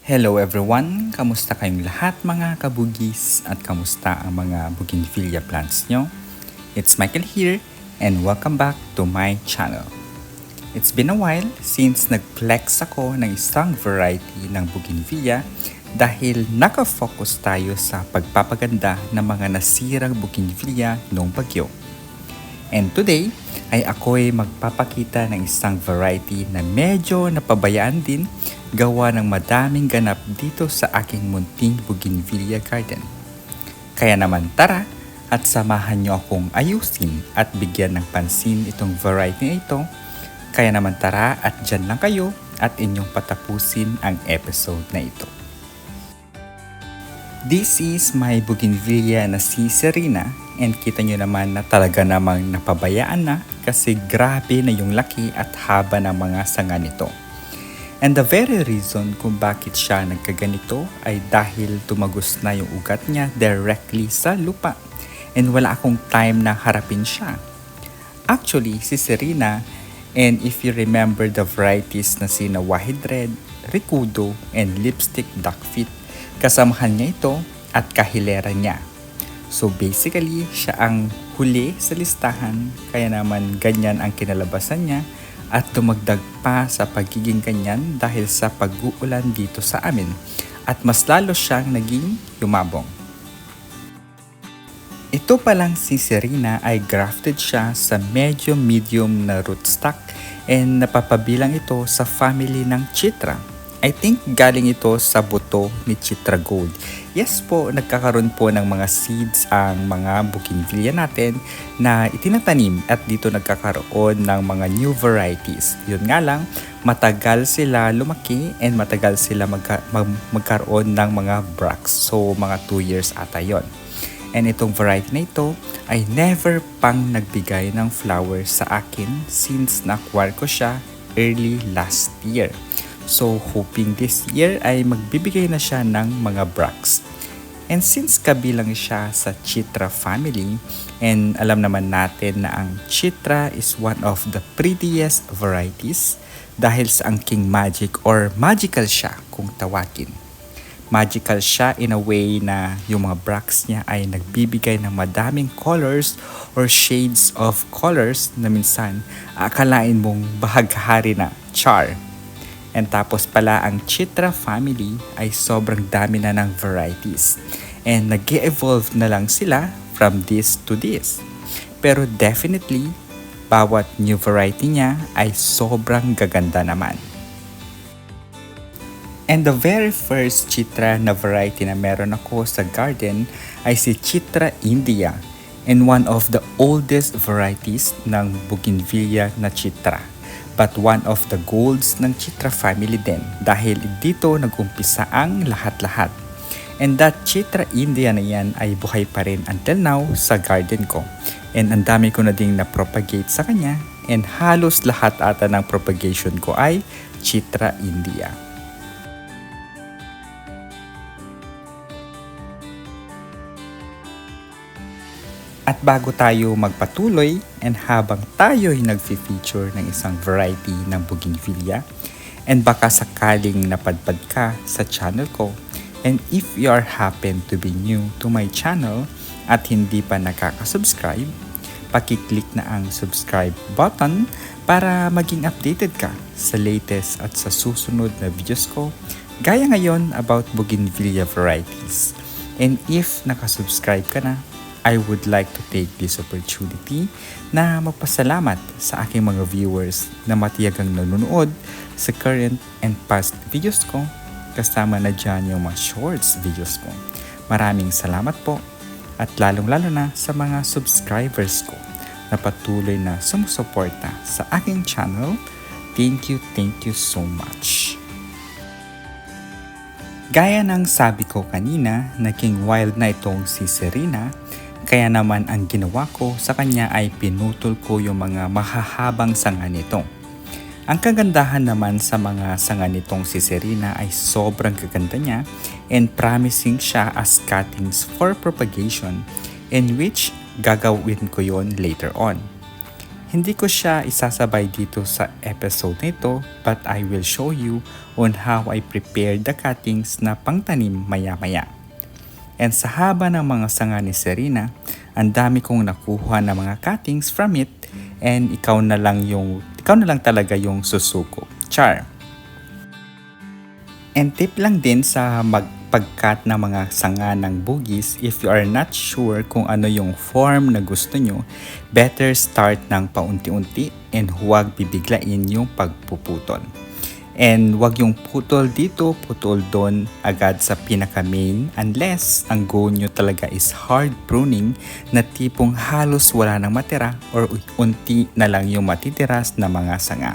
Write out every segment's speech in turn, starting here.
Hello everyone! Kamusta kayong lahat mga kabugis at kamusta ang mga bougainvillea plants nyo? It's Michael here and welcome back to my channel. It's been a while since nag-flex ako ng isang variety ng bougainvillea dahil nakafocus tayo sa pagpapaganda ng mga nasirang bougainvillea noong bagyo. And today ay ako'y magpapakita ng isang variety na medyo napabayaan din gawa ng madaming ganap dito sa aking munting bougainvillea garden. Kaya naman tara at samahan nyo akong ayusin at bigyan ng pansin itong variety na ito. Kaya naman tara at dyan lang kayo at inyong patapusin ang episode na ito. This is my bougainvillea na si Serena and kita nyo naman na talaga namang napabayaan na kasi grabe na yung laki at haba ng mga sanga nito. And the very reason kung bakit siya nagkaganito ay dahil tumagos na yung ugat niya directly sa lupa and wala akong time na harapin siya. Actually, si Serena, and if you remember the varieties na sina Wahid Red, Rikudo, and Lipstick Duckfeet, kasamahan niya ito at kahilera niya. So basically, siya ang huli sa listahan kaya naman ganyan ang kinalabasan niya at dumagdag pa sa pagiging ganyan dahil sa pag-uulan dito sa amin at mas lalo siyang naging yumabong. Ito palang si Serena ay grafted siya sa medyo medium na rootstock and napapabilang ito sa family ng Chitra. I think galing ito sa buto ni Chitra Gold. Yes po, nagkakaroon po ng mga seeds ang mga bougainvillea natin na itinatanim at dito nagkakaroon ng mga new varieties. Yun nga lang, matagal sila lumaki and matagal sila magkaroon ng mga bracts. So mga 2 years ata yon. And itong variety na ito ay never pang nagbigay ng flowers sa akin since na-acquire ko siya early last year. So hoping this year ay magbibigay na siya ng mga bracts. And since kabilang siya sa Chitra family, and alam naman natin na ang Chitra is one of the prettiest varieties dahil sa angking magic or magical siya kung tawagin. Magical siya in a way na yung mga bracts niya ay nagbibigay ng madaming colors or shades of colors na minsan akalain mong bahaghari na char. And tapos pala ang Chitra family ay sobrang dami na ng varieties. And nag-evolve na lang sila from this to this. Pero definitely, bawat new variety niya ay sobrang gaganda naman. And the very first Chitra na variety na meron ako sa garden ay si Chitra India and one of the oldest varieties ng bougainvillea na Chitra. But one of the golds ng Chitra family din dahil dito nag-umpisa ang lahat-lahat. And that Chitra India na yan ay buhay pa rin until now sa garden ko. And ang dami ko na ding na-propagate sa kanya and halos lahat ata ng propagation ko ay Chitra India. At bago tayo magpatuloy and habang tayo ay nag-feature ng isang variety ng bougainvillea and baka sakaling napadpad ka sa channel ko and if you are happen to be new to my channel at hindi pa nakaka-subscribe, pakiclick na ang subscribe button para maging updated ka sa latest at sa susunod na videos ko gaya ngayon about bougainvillea varieties. And if nakasubscribe ka na, I would like to take this opportunity na magpasalamat sa aking mga viewers na matiyagang nanonood sa current and past videos ko kasama na dyan yung mga shorts videos ko. Maraming salamat po at lalong-lalo na sa mga subscribers ko na patuloy na sumusuporta sa aking channel. Thank you so much. Gaya ng sabi ko kanina, naging wild na itong si Serena. Kaya naman ang ginawa ko sa kanya ay pinutol ko yung mga mahahabang sanga nito. Ang kagandahan naman sa mga sanga nitong si Serena ay sobrang gaganda niya and promising siya as cuttings for propagation in which gagawin ko yon later on. Hindi ko siya isasabay dito sa episode na ito, but I will show you on how I prepared the cuttings na pangtanim maya-maya. And sa haba ng mga sanga ni Serena, ang dami kong nakuha na mga cuttings from it, and ikaw na lang talaga yung susuko. Char! And tip lang din sa pag-cut ng mga sanga ng bugis, if you are not sure kung ano yung form na gusto nyo, better start ng paunti-unti and huwag bibiglain yung pagpuputol. And wag yung putol dito, putol doon agad sa pinaka-main unless ang goal nyo talaga is hard pruning na tipong halos wala nang matira or unti na lang yung matitiras na mga sanga.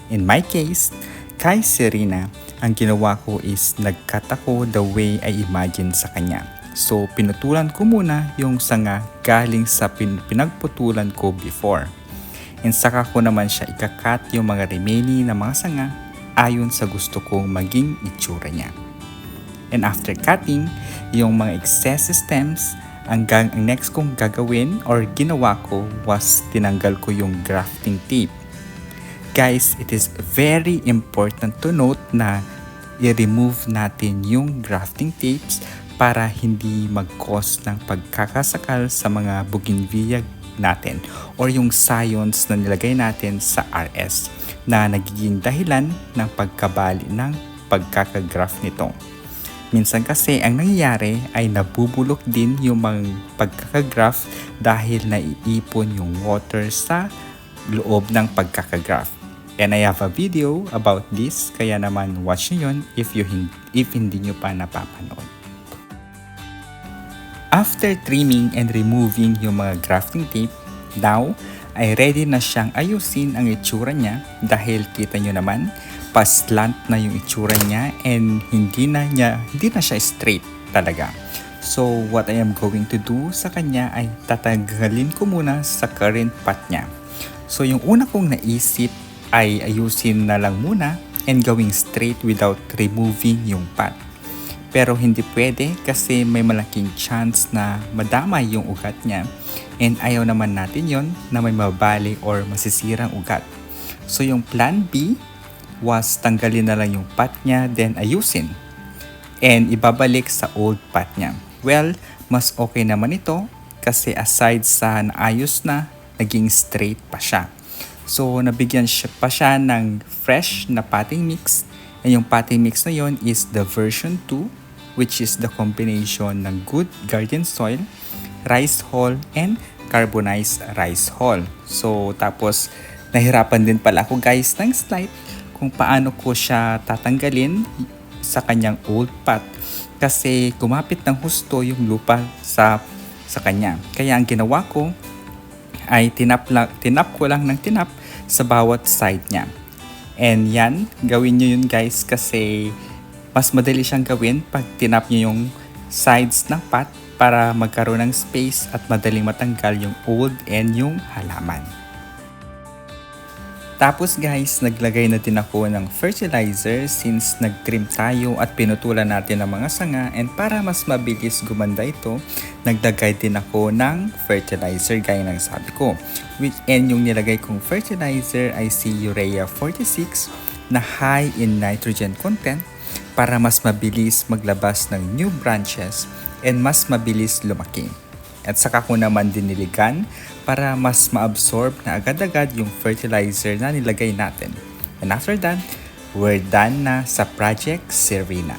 In my case, kay Serena, ang ginawa ko is nag-cut ako the way I imagine sa kanya. So pinutulan ko muna yung sanga galing sa pinagputulan ko before. And saka ko naman siya ika-cut yung mga remaining na mga sanga ayon sa gusto kong maging itsura niya. And after cutting yung mga excess stems, ang next kong gagawin or ginawa ko was tinanggal ko yung grafting tape. Guys, it is very important to note na i-remove natin yung grafting tapes para hindi mag-cause ng pagkakasakal sa mga bougainvillea natin or yung scions na nilagay natin sa RS na nagiging dahilan ng pagkabali ng pagkakagraft nito. Minsan kasi ang nangyayari ay nabubulok din yung mga pagkakagraft dahil naiipon yung water sa loob ng pagkakagraft. And I have a video about this, kaya naman watch nyo yun if hindi nyo pa napapanood. After trimming and removing yung mga grafting tape, now ay ready na siyang ayusin ang itsura niya dahil kita nyo naman pa-slant na yung itsura niya and hindi na siya straight talaga. So what I am going to do sa kanya ay tatanggalin ko muna sa current pot niya. So yung una kong naisip ay ayusin na lang muna and gawing straight without removing yung pot. Pero hindi pwede kasi may malaking chance na madamay yung ugat niya and ayaw naman natin yon na may mabali or masisirang ugat. So yung plan B was tanggalin na lang yung pot niya then ayusin and ibabalik sa old pot niya. Well, mas okay naman ito kasi aside sa naayos na, naging straight pa siya. So nabigyan pa siya ng fresh na potting mix and yung potting mix na yon is the version 2, which is the combination ng good garden soil, rice hull, and carbonized rice hull. So tapos nahirapan din pala ako guys ng slide kung paano ko siya tatanggalin sa kanyang old pot kasi kumapit ng husto yung lupa sa kanya. Kaya ang ginawa ko ay tinap ko lang ng tinap sa bawat side niya. And yan, gawin nyo yun guys kasi mas madali siyang gawin pag tinap nyo yung sides ng pot para magkaroon ng space at madaling matanggal yung old and yung halaman. Tapos guys, naglagay na din ako ng fertilizer since nag-trim tayo at pinutulan natin ang mga sanga and para mas mabilis gumanda ito, naglagay din ako ng fertilizer gaya ng sabi ko. And yung nilagay kong fertilizer ay si Urea 46 na high in nitrogen content para mas mabilis maglabas ng new branches and mas mabilis lumaki. At saka ko naman diniligan para mas ma-absorb na agad-agad yung fertilizer na nilagay natin. And after that, we're done na sa Project Serena.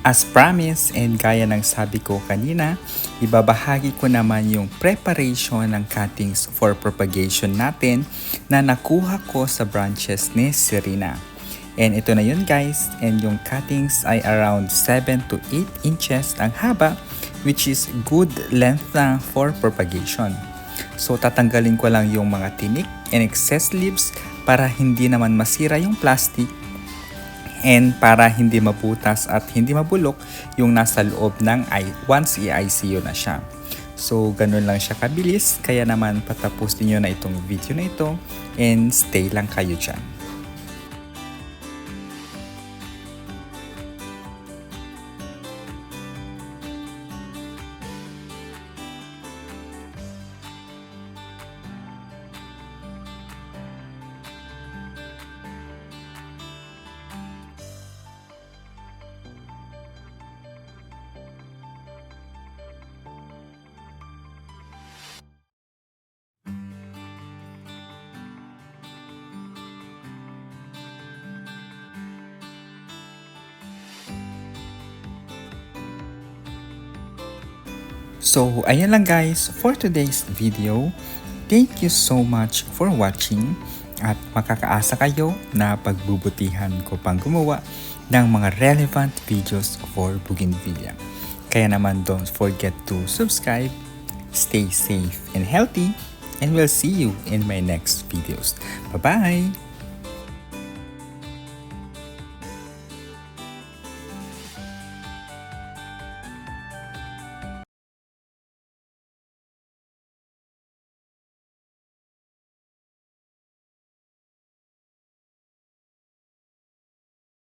As promised and gaya ng sabi ko kanina, ibabahagi ko naman yung preparation ng cuttings for propagation natin na nakuha ko sa branches ni Serena. And ito na yun guys, and yung cuttings ay around 7 to 8 inches ang haba, which is good length na for propagation. So tatanggalin ko lang yung mga tinik and excess leaves para hindi naman masira yung plastic and para hindi mabutas at hindi mabulok yung nasa loob ng once i-ICU na siya. So ganun lang siya kabilis, kaya naman patapos niyo na itong video na ito and stay lang kayo dyan. So, ayan lang guys for today's video. Thank you so much for watching at makakaasa kayo na pagbubutihan ko pang gumawa ng mga relevant videos for Bougainvillea. Kaya naman don't forget to subscribe, stay safe and healthy, and we'll see you in my next videos. Bye-bye!